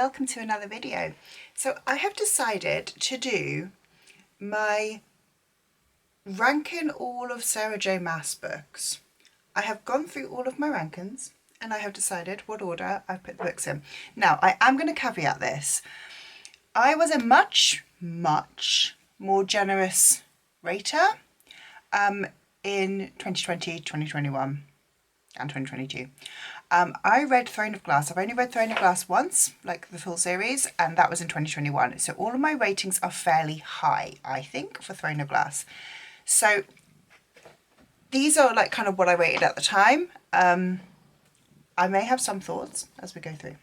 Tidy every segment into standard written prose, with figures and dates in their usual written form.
welcome to another video. So I have decided to do my ranking all of Sarah J Maas books. I have gone through all of my rankings and I have decided what order I've put the books in. Now I am going to caveat this. I was a much more generous rater in 2020, 2021 and 2022. I read Throne of Glass. I've only read Throne of Glass once, like the full series, and that was in 2021. So all of my ratings are fairly high, I think, for Throne of Glass. So these are like kind of what I rated at the time. I may have some thoughts as we go through.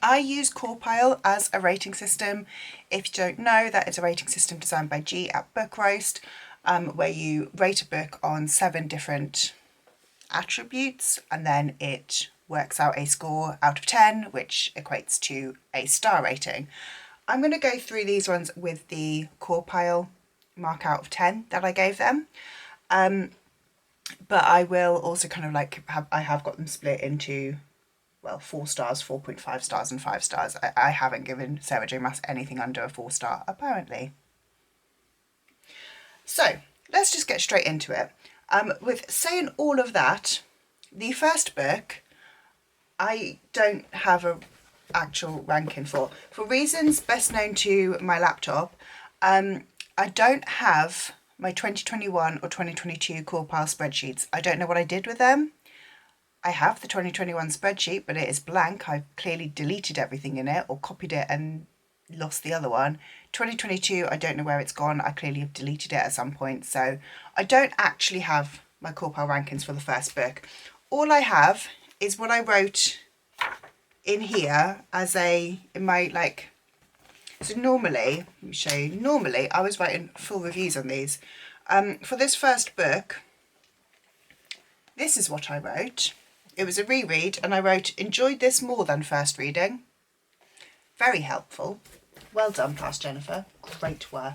I use Corpile as a rating system. If you don't know, that is a rating system designed by G at Book Roast, where you rate a book on 7 different attributes and then it works out a score out of 10, which equates to a star rating. I'm going to go through these ones with the Corpile mark out of 10 that I gave them, but I will also kind of like I have got them split into, well, 4 stars, 4.5 stars and 5 stars. I haven't given Sarah J Maas anything under a 4 star apparently. So let's just get straight into it. With saying all of that, the first book I don't have an actual ranking for reasons best known to my laptop. I don't have my 2021 or 2022 Corpile spreadsheets. I don't know what I did with them. I have the 2021 spreadsheet, but it is blank. I've clearly deleted everything in it or copied it and lost the other one. 2022, I don't know where it's gone. I clearly have deleted it at some point. So I don't actually have my Corpile rankings for the first book. All I have is what I wrote in here as in my like, so normally, let me show you, normally I was writing full reviews on these. For this first book, this is what I wrote. It was a reread and I wrote, enjoyed this more than first reading. Very helpful. Well done, past Jennifer. Great work.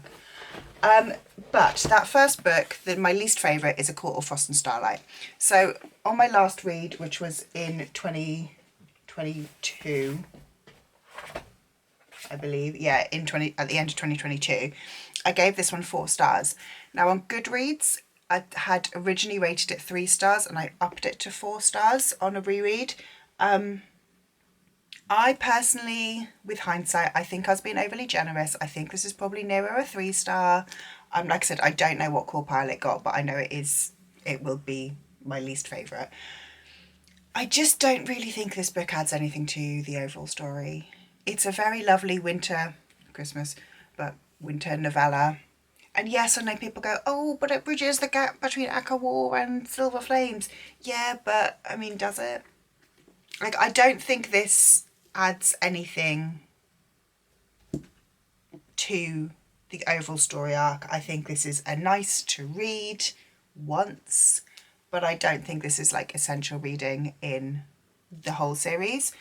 But that first book, my least favourite, is A Court of Frost and Starlight. So on my last read, which was in 2022, I believe, yeah, at the end of 2022, I gave this one 4 stars. Now on Goodreads, I had originally rated it 3 stars and I upped it to 4 stars on a reread. I personally, with hindsight, I think I was being overly generous. I think this is probably nearer a 3 star. Like I said, I don't know what Corpile it got, but I know it will be my least favourite. I just don't really think this book adds anything to the overall story. It's a very lovely winter novella. And yes, I know people go, oh, but it bridges the gap between Aqua War and Silver Flames. Yeah, but I mean, does it? Like, I don't think this adds anything to the overall story arc. I think this is a nice to read once, but I don't think this is like essential reading in the whole series.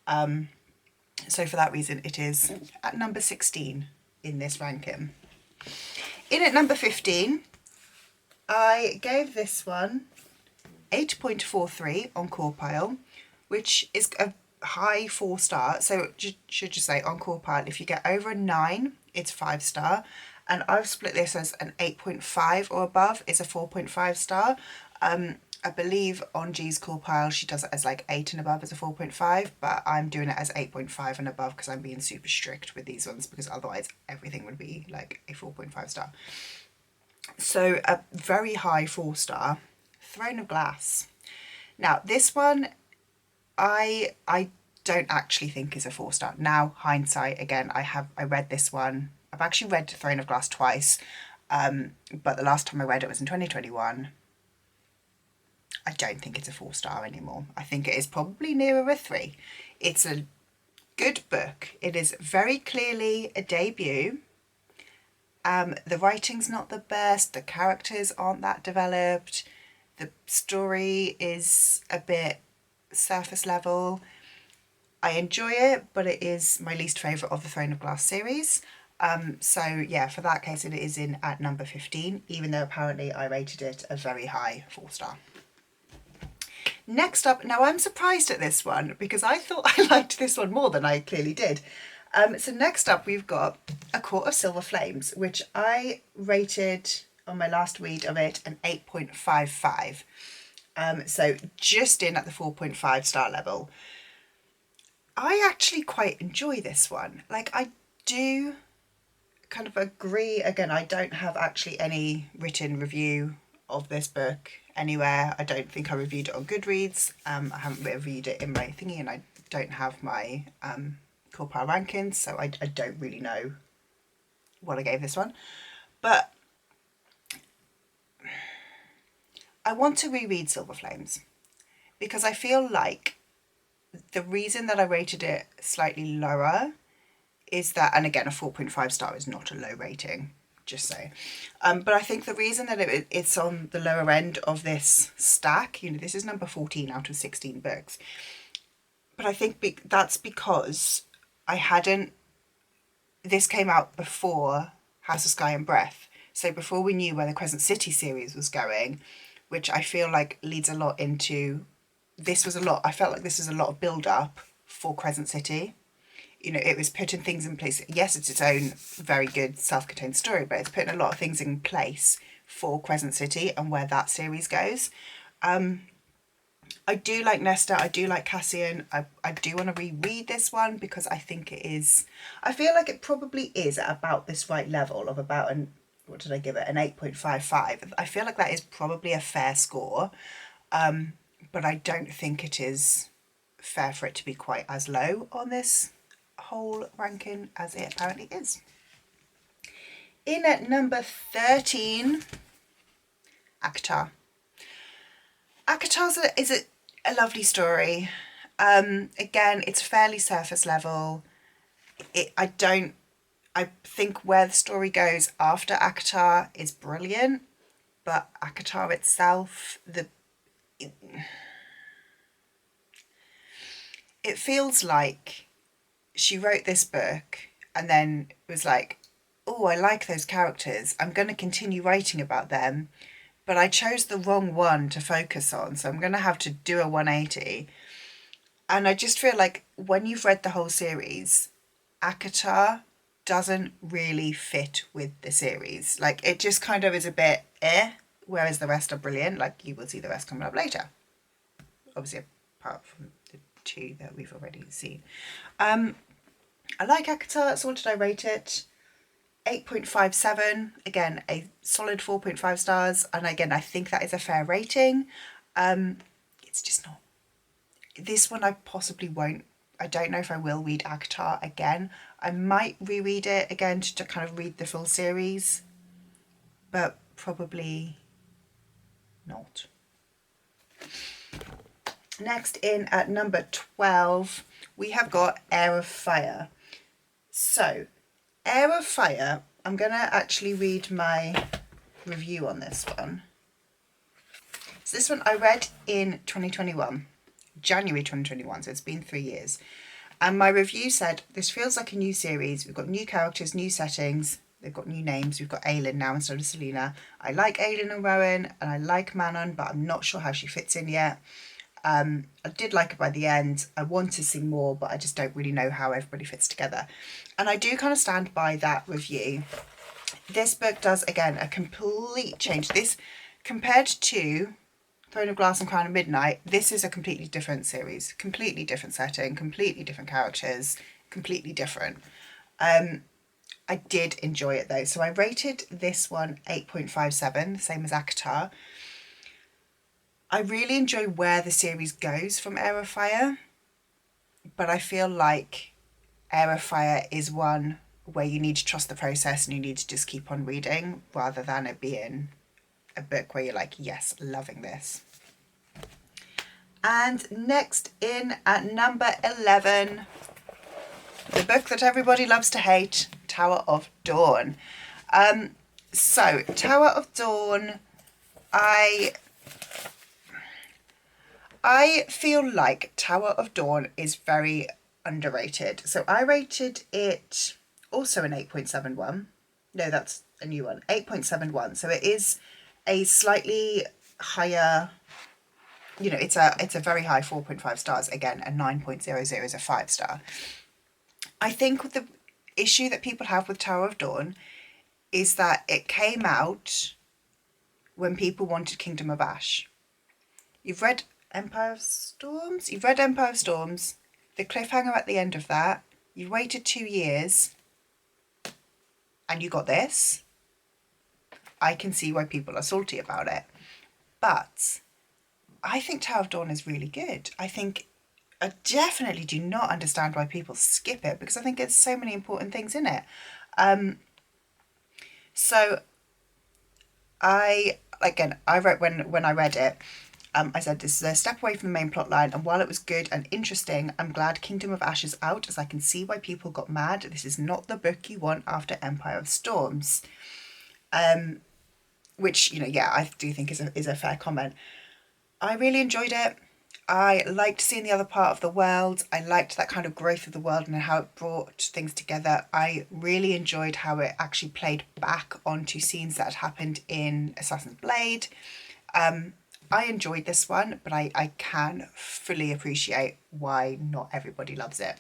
So for that reason, it is at number 16 in this ranking. In at number 15, I gave this one 8.43 on Corpile, which is a high 4 star. So should just say on Corpile, if you get over a 9, it's 5 star. And I've split this as an 8.5 or above is a 4.5 star. I believe on G's Corpile, she does it as like 8 and above as a 4.5, but I'm doing it as 8.5 and above because I'm being super strict with these ones, because otherwise everything would be like a 4.5 star. So a very high 4 star, Throne of Glass. Now this one, I don't actually think is a 4 star. Now hindsight, again, I read this one. I've actually read Throne of Glass twice, but the last time I read it was in 2021. I don't think it's a 4 star anymore. I think it is probably nearer a 3. It's a good book. It is very clearly a debut. The writing's not the best. The characters aren't that developed. The story is a bit surface level. I enjoy it, but it is my least favourite of the Throne of Glass series. So yeah, for that case, it is in at number 15, even though apparently I rated it a very high 4 star. Next up, now I'm surprised at this one because I thought I liked this one more than I clearly did. So next up we've got A Court of Silver Flames, which I rated on my last read of it an 8.55. So just in at the 4.5 star level. I actually quite enjoy this one. Like, I do kind of agree. Again, I don't have actually any written review of this book anywhere. I don't think I reviewed it on Goodreads. I haven't reviewed it in my thingy, and I don't have my core pile rankings, so I don't really know what I gave this one. But I want to reread Silver Flames because I feel like the reason that I rated it slightly lower is that, and again, a 4.5 star is not a low rating, just so. But I think the reason that it's on the lower end of this stack, you know, this is number 14 out of 16 books. But I think that's because this came out before House of Sky and Breath. So before we knew where the Crescent City series was going, which I feel like leads a lot into, I felt like this was a lot of build up for Crescent City. You know, it was putting things in place. Yes, it's its own very good self-contained story, but it's putting a lot of things in place for Crescent City and where that series goes. I do like Nesta. I do like Cassian. I do want to reread this one because I think I feel like it probably is at about this right level of about what did I give it? An 8.55. I feel like that is probably a fair score. But I don't think it is fair for it to be quite as low on this whole ranking as it apparently is. In at number 13, ACOTAR. ACOTAR is a lovely story. Again, it's fairly surface level. I think where the story goes after ACOTAR is brilliant, but ACOTAR itself, it feels like she wrote this book and then was like, oh, I like those characters. I'm going to continue writing about them, but I chose the wrong one to focus on, so I'm going to have to do a 180. And I just feel like when you've read the whole series, ACOTAR doesn't really fit with the series. Like, it just kind of is a bit whereas the rest are brilliant. Like, you will see the rest coming up later. Obviously, apart from the two that we've already seen. I like ACOTAR, so what did I rate it? 8.57, again, a solid 4.5 stars. And again, I think that is a fair rating. It's just not. This one I possibly won't. I don't know if I will read ACOTAR again. I might reread it again to kind of read the full series, but probably not. Next, in at number 12, we have got Heir of Fire. So, Heir of Fire, I'm going to actually read my review on this one. So this one I read in 2021, January 2021, so it's been 3 years. And my review said, this feels like a new series. We've got new characters, new settings. They've got new names. We've got Aelin now instead of Selena. I like Aelin and Rowan, and I like Manon, but I'm not sure how she fits in yet. I did like it by the end. I want to see more, but I just don't really know how everybody fits together. And I do kind of stand by that review. This book does, again, a complete change. This, compared to Throne of Glass and Crown of Midnight, this is a completely different series. Completely different setting, completely different characters, completely different. I did enjoy it though. So I rated this one 8.57, same as ACOTAR. I really enjoy where the series goes from Heir of Fire, but I feel like Heir of Fire is one where you need to trust the process and you need to just keep on reading rather than it being a book where you're like, yes, loving this. And next in at number 11, the book that everybody loves to hate, Tower of Dawn. So Tower of Dawn, I feel like Tower of Dawn is very underrated. So I rated it also an 8.71. No, that's a new one. 8.71. So it is a slightly higher you know, it's a very high 4.5 stars. Again, a 9.00 is a 5-star. I think the issue that people have with Tower of Dawn is that it came out when people wanted Kingdom of Ash. You've read Empire of Storms? You've read Empire of Storms, the cliffhanger at the end of that, you waited 2 years, and you got this. I can see why people are salty about it. But I think Tower of Dawn is really good. I definitely do not understand why people skip it, because I think there's so many important things in it. So I wrote when I read it, I said, this is a step away from the main plot line, and while it was good and interesting, I'm glad Kingdom of Ash is out, as I can see why people got mad. This is not the book you want after Empire of Storms. Which, you know, yeah, I do think is a fair comment. I really enjoyed it. I liked seeing the other part of the world. I liked that kind of growth of the world and how it brought things together. I really enjoyed how it actually played back onto scenes that had happened in Assassin's Blade. I enjoyed this one, but I can fully appreciate why not everybody loves it.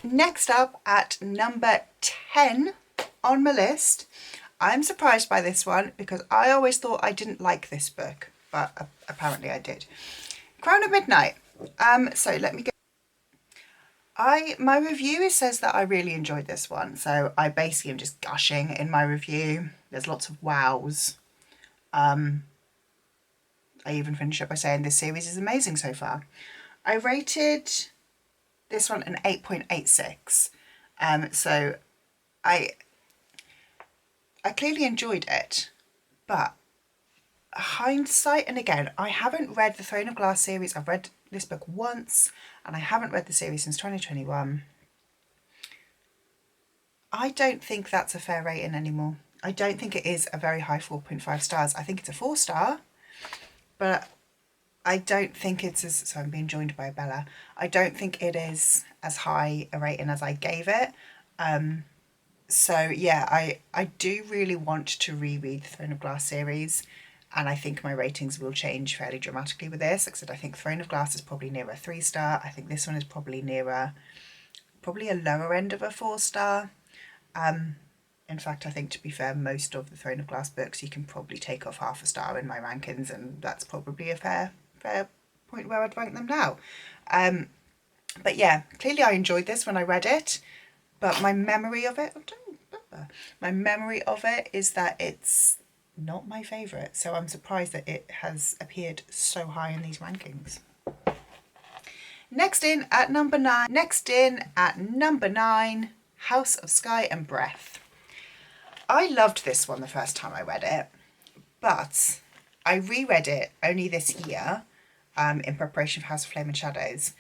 Next up, at number 10 on my list, I'm surprised by this one because I always thought I didn't like this book, but apparently I did. Crown of Midnight. So let me go. My review says that I really enjoyed this one, so I basically am just gushing in my review. There's lots of wows. I even finished up by saying this series is amazing so far. I rated this one an 8.86. So I clearly enjoyed it, but hindsight, and again, I haven't read the Throne of Glass series. I've read this book once, and I haven't read the series since 2021. I don't think that's a fair rating anymore. I don't think it is a very high 4.5 stars. I think it's a 4-star, but I don't think it's as... So I'm being joined by Bella. I don't think it is as high a rating as I gave it. So yeah, I do really want to reread the Throne of Glass series, and I think my ratings will change fairly dramatically with this. Like I said, I think Throne of Glass is probably nearer a 3-star. I think this one is probably nearer, probably a lower end of a 4-star. In fact, I think, to be fair, most of the Throne of Glass books you can probably take off half a star in my rankings, and that's probably a fair point where I'd rank them now. But yeah, clearly I enjoyed this when I read it, but my memory of it, is that it's not my favourite, so I'm surprised that it has appeared so high in these rankings. Next in at number 9, House of Sky and Breath. I loved this one the first time I read it, but I reread it only this year in preparation for House of Flame and Shadows,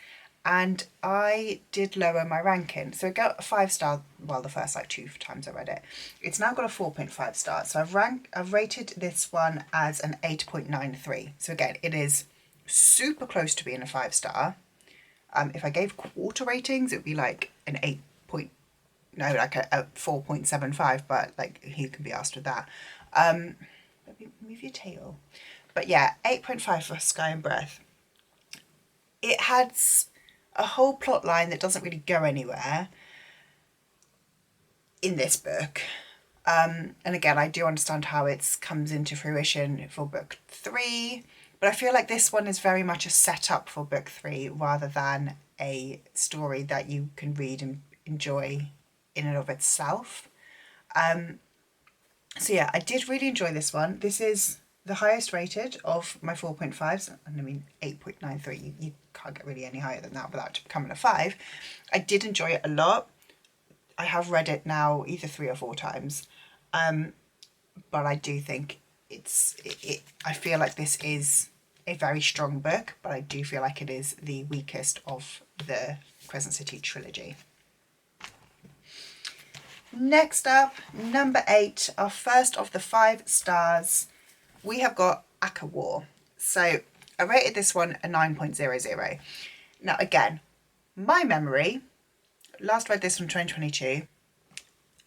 and I did lower my ranking. So it got a 5-star, well, the first 2 times I read it. It's now got a 4.5 stars. So I've rated this one as an 8.93. So again, it is super close to being a 5-star. If I gave quarter ratings, it would be like an 4.75, but like, who can be asked with that? Move your tail. But yeah, 8.5 for Sky and Breath. It has a whole plot line that doesn't really go anywhere in this book. And again, I do understand how it comes into fruition for book 3, but I feel like this one is very much a setup for book 3 rather than a story that you can read and enjoy in and of itself. So yeah, I did really enjoy this one. This is the highest rated of my 4.5s, and I mean 8.93, you can't get really any higher than that without becoming a 5. I did enjoy it a lot. I have read it now either 3 or 4 times, but I do think I feel like this is a very strong book, but I do feel like it is the weakest of the Crescent City trilogy. Next up, number 8, our first of the 5 stars, we have got Aka War. So I rated this one a 9.00. Now again, my memory, last read this from 2022.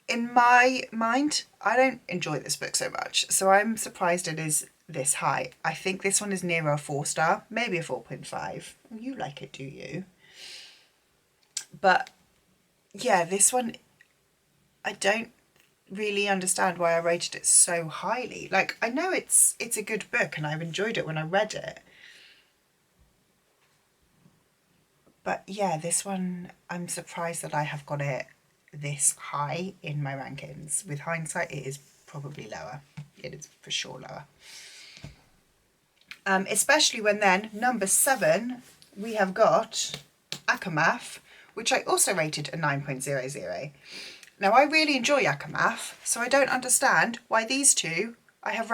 In my mind, I don't enjoy this book so much, so I'm surprised it is this high. I think this one is nearer a 4-star, maybe a 4.5. You like it, do you? But yeah, this one, I don't really understand why I rated it so highly. Like, I know it's a good book and I've enjoyed it when I read it. But yeah, this one, I'm surprised that I have got it this high in my rankings. With hindsight, it is probably lower. It is for sure lower. Especially when then, number 7, we have got Akamath, which I also rated a 9.00. Now, I really enjoy Akamath, so I don't understand why these two I have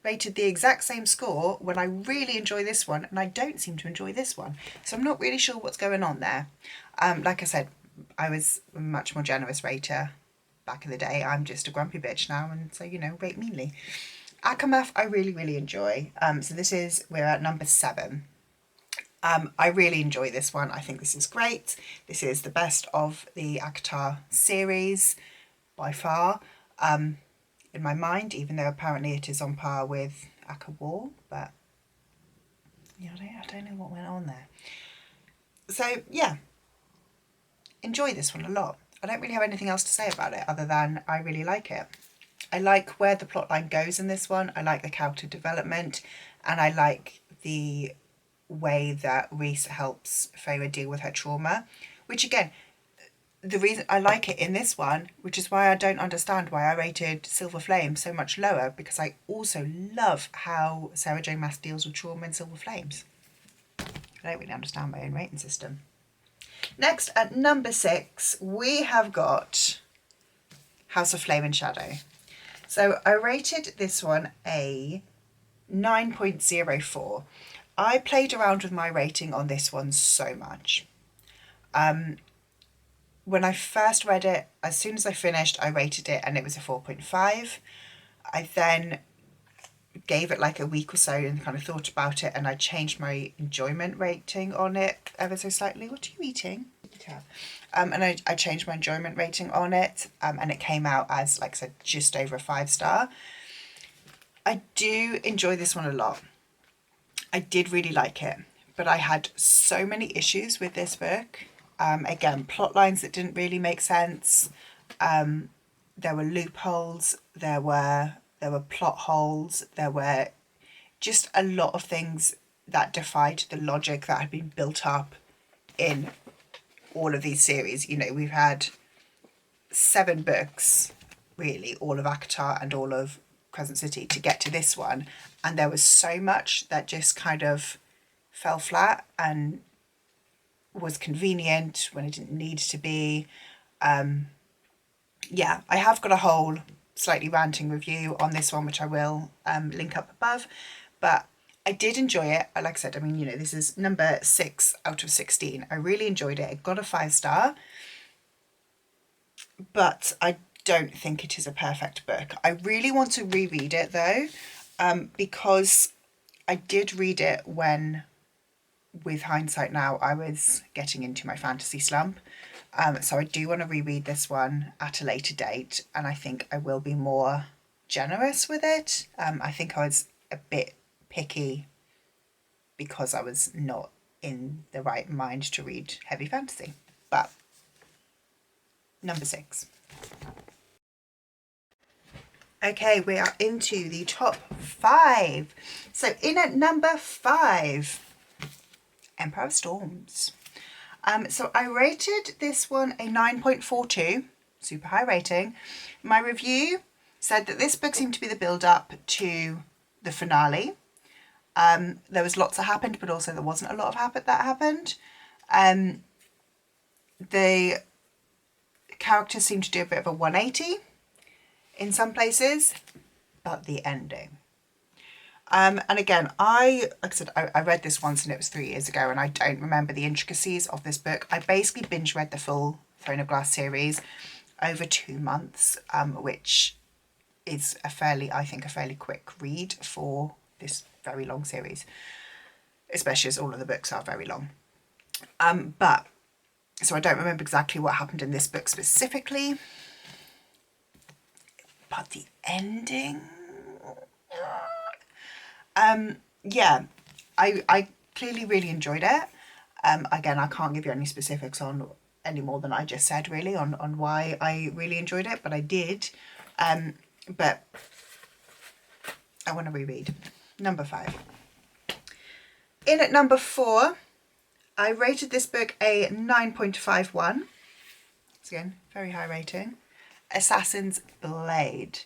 rated the exact same score when I really enjoy this one and I don't seem to enjoy this one. So I'm not really sure what's going on there. Like I said, I was a much more generous rater back in the day. I'm just a grumpy bitch now, and so, you know, rate meanly. Akamath I really, really enjoy. So we're at number 7. I really enjoy this one. I think this is great. This is the best of the ACOTAR series by far, in my mind, even though apparently it is on par with ACA War, but yeah, I don't know what went on there. So yeah, enjoy this one a lot. I don't really have anything else to say about it other than I really like it. I like where the plotline goes in this one. I like the character development, and I like the way that Reese helps Feyre deal with her trauma, which again, the reason I like it in this one, which is why I don't understand why I rated Silver Flame so much lower, because I also love how SARAH J MAAS deals with trauma in Silver Flames. I don't really understand my own rating system. Next, at number 6, we have got House of Flame and Shadow. So I rated this one a 9.04. I played around with my rating on this one so much. When I first read it, as soon as I finished, I rated it and it was a 4.5. I then gave it like a week or so and kind of thought about it, and I changed my enjoyment rating on it ever so slightly. What are you eating? And I changed my enjoyment rating on it, and it came out as, like I said, just over a 5-star. I do enjoy this one a lot. I did really like it, but I had so many issues with this book. Again, plot lines that didn't really make sense. There were loopholes, there were plot holes, there were just a lot of things that defied the logic that had been built up in all of these series. You know, we've had 7 books, really, all of ACOTAR and all of Crescent City to get to this one, and there was so much that just kind of fell flat and was convenient when it didn't need to be. Yeah, I have got a whole slightly ranting review on this one, which I will link up above, but I did enjoy it. Like I said, I mean, you know, this is number 6 out of 16. I really enjoyed it. It got a 5-star, but I don't think it is a perfect book. I really want to reread it though, because I did read it when, with hindsight now, I was getting into my fantasy slump. So I do want to reread this one at a later date, and I think I will be more generous with it. I think I was a bit picky because I was not in the right mind to read heavy fantasy. But number 6. Okay, we are into the top 5. So in at number 5, Empire of Storms. So I rated this one a 9.42, super high rating. My review said that this book seemed to be the build-up to the finale. There was lots that happened, but also there wasn't a lot of that happened. The characters seemed to do a bit of a 180 in some places, but the ending. And again, like I said, I read this once and it was 3 years ago, and I don't remember the intricacies of this book. I basically binge read the full Throne of Glass series over 2 months, which is I think a fairly quick read for this very long series, especially as all of the books are very long. So I don't remember exactly what happened in this book specifically, but the ending, Yeah, I clearly really enjoyed it. Again, I can't give you any specifics on any more than I just said really on why I really enjoyed it, but I did. But I want to reread. Number 5. In at number 4, I rated this book a 9.51. So again, very high rating. Assassin's Blade.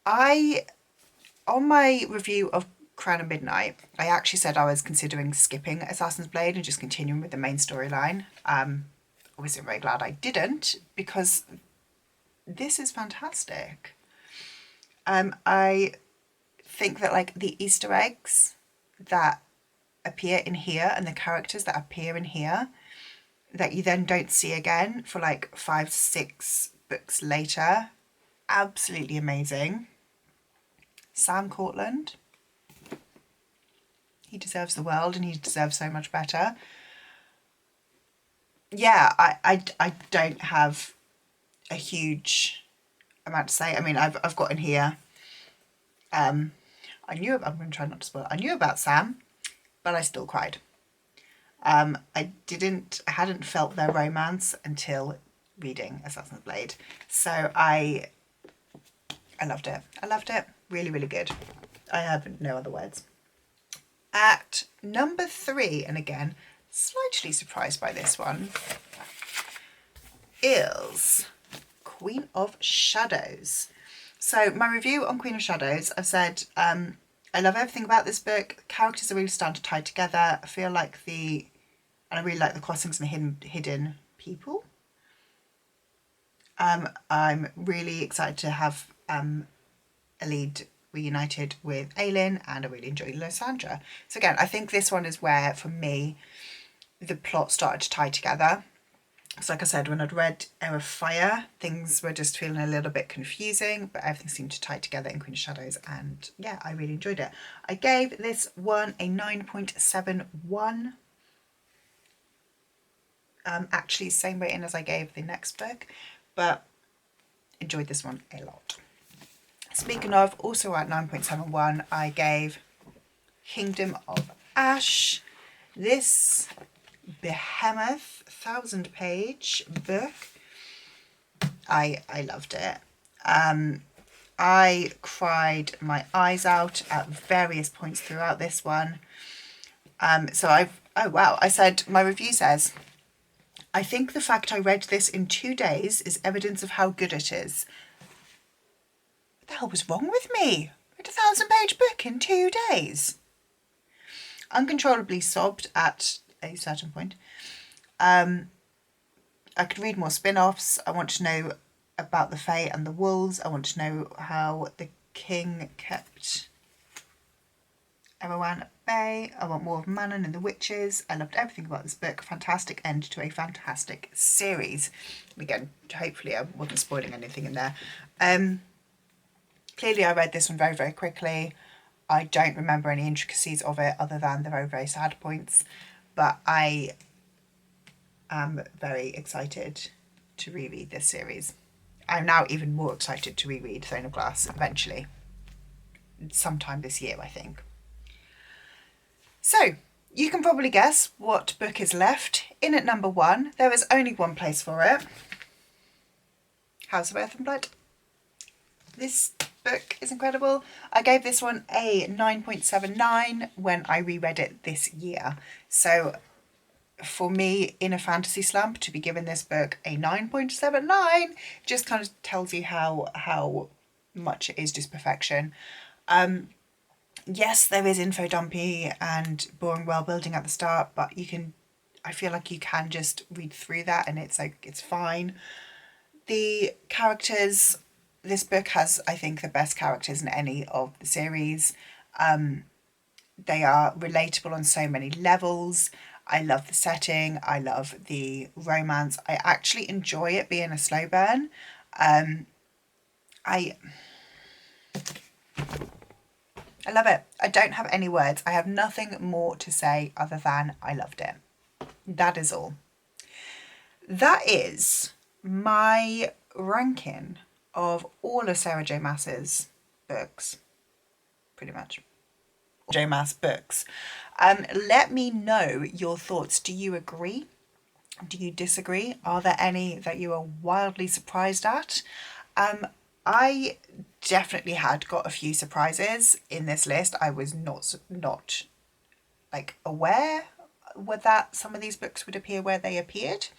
On my review of Crown of Midnight, I actually said I was considering skipping Assassin's Blade and just continuing with the main storyline. Obviously I'm very glad I didn't, because this is fantastic. I think that like the Easter eggs that appear in here and the characters that appear in here that you then don't see again for like 5-6 books later, absolutely amazing. Sam Cortland, he deserves the world and he deserves so much better. Yeah, I don't have a huge amount to say. I mean, I've got in here, I'm going to try not to spoil it. I knew about Sam, but I still cried. I hadn't felt their romance until reading Assassin's Blade. So I loved it. I loved it. Really, really good. I have no other words. At number 3, and again, slightly surprised by this one, is Queen of Shadows. So my review on Queen of Shadows, I've said I love everything about this book. The characters are really starting to tie together. I feel like and I really like the crossings and the hidden people. I'm really excited to have a lead reunited with Aelin, and I really enjoy Lysandra. So again, I think this one is where, for me, the plot started to tie together. So like I said, when I'd read Air of Fire, things were just feeling a little bit confusing, but everything seemed to tie together in Queen of Shadows, and yeah, I really enjoyed it. I gave this one a 9.71. Actually, same rating as I gave the next book, but enjoyed this one a lot. Speaking of, also at 9.71, I gave Kingdom of Ash. This behemoth 1,000-page book, I loved it. I cried my eyes out at various points throughout this one. I said, my review says, I think the fact I read this in 2 days is evidence of how good it is. What the hell was wrong with me? I read a 1,000-page book in 2 days. Uncontrollably sobbed at a certain point. I could read more spin-offs. I want to know about the Fae and the Wolves. I want to know how the king kept Erewhon at bay. I want more of Manon and the Witches. I loved everything about this book. Fantastic end to a fantastic series. Again, hopefully I wasn't spoiling anything in there. Clearly I read this one very, very quickly. I don't remember any intricacies of it other than the very, very sad points. But I am very excited to reread this series. I'm now even more excited to reread Throne of Glass eventually. Sometime this year, I think. So, you can probably guess what book is left. In at number 1, there is only one place for it. House of Earth and Blood. This book is incredible. I gave this one a 9.79 when I reread it this year. So for me, in a fantasy slump, to be given this book a 9.79 just kind of tells you how much it is just perfection. Yes, there is info dumpy and boring world building at the start, but I feel like you can just read through that and it's fine. The characters, this book has, I think, the best characters in any of the series. They are relatable on so many levels. I love the setting. I love the romance. I actually enjoy it being a slow burn. I love it. I don't have any words. I have nothing more to say other than I loved it. That is all. That is my ranking of all of Sarah J Maas's books. pretty much. J Maas books. Let me know your thoughts. Do you agree? Do you disagree? Are there any that you are wildly surprised at? I definitely had got a few surprises in this list. I was not like aware that some of these books would appear where they appeared.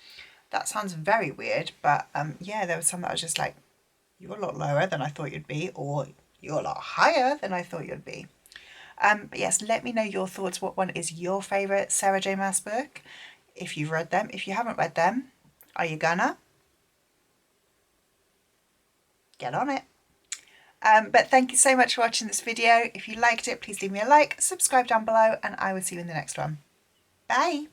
That sounds very weird, but yeah, there was some that I was just like, you're a lot lower than I thought you'd be, or you're a lot higher than I thought you'd be. But yes, let me know your thoughts. What one is your favourite Sarah J Maas book? If you've read them. If you haven't read them, are you gonna? Get on it. But thank you so much for watching this video. If you liked it, please leave me a like, subscribe down below, and I will see you in the next one. Bye.